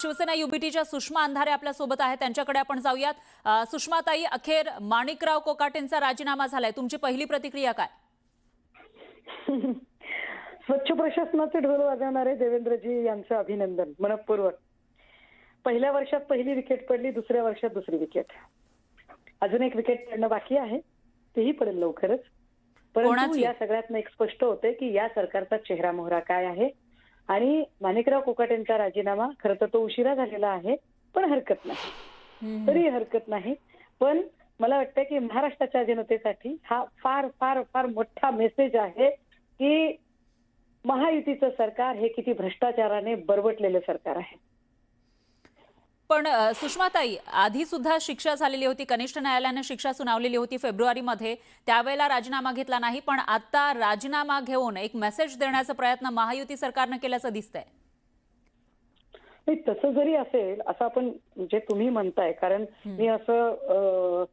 शिवसेना युबीटीच्या सुषमा अंधारे आपल्या सोबत आहेत, त्यांच्याकडे आपण जाऊयात. सुषमाताई, अखेर माणिकराव कोकाटेंचा राजीनामा झालाय, तुमची पहिली प्रतिक्रिया काय? स्वच्छ प्रशासनाचे ढोल वाजवणारे देवेंद्रजी यांचं अभिनंदन मनपूर्वक. पहिल्या वर्षात पहिली विकेट पडली, दुसऱ्या वर्षात दुसरी विकेट, अजून एक विकेट पडणं बाकी आहे, तेही पडेल लवकरच. परंतु या सगळ्यातनं एक स्पष्ट होते की या सरकारचा चेहरा मोहरा काय आहे. आणि माणिकराव कोकाटेंचा राजीनामा खरं तर तो उशिरा झालेला आहे, पण हरकत नाही, तरी हरकत नाही. पण मला वाटतं की महाराष्ट्राच्या जनतेसाठी हा फार फार फार मोठा मेसेज आहे की महायुतीचं सरकार हे किती भ्रष्टाचाराने बरबटलेलं सरकार आहे. पण सुषमाताई, आधी सुद्धा शिक्षा झालेली होती, कनिष्ठ न्यायालयाने शिक्षा सुनावलेली होती फेब्रुवारीमध्ये, त्यावेळेला राजीनामा घेतला नाही, पण आता राजीनामा घेऊन एक मेसेज देण्याचा प्रयत्न महायुती सरकारने केल्याचं दिसतंय. तसं जरी असेल असं आपण जे तुम्ही म्हणताय, कारण मी असं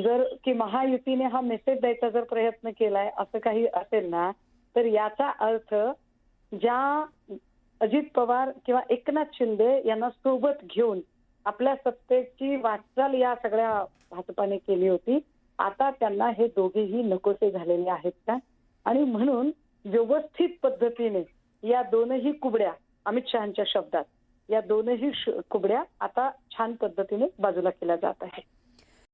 जर की महायुतीने हा मेसेज द्यायचा जर प्रयत्न केलाय असं काही असेल ना, तर याचा अर्थ ज्या अजित पवार किंवा एकनाथ शिंदे यांना सोबत घेऊन आपल्या सत्तेची वाटचाल या सगळ्या भाजपाने केली होती, आता त्यांना हे दोघेही नकोसे झालेले आहेत का. आणि म्हणून व्यवस्थित पद्धतीने या दोनही कुबड्या, अमित शहांच्या शब्दात, या दोनही कुबड्या आता छान पद्धतीने बाजूला केल्या जात आहेत.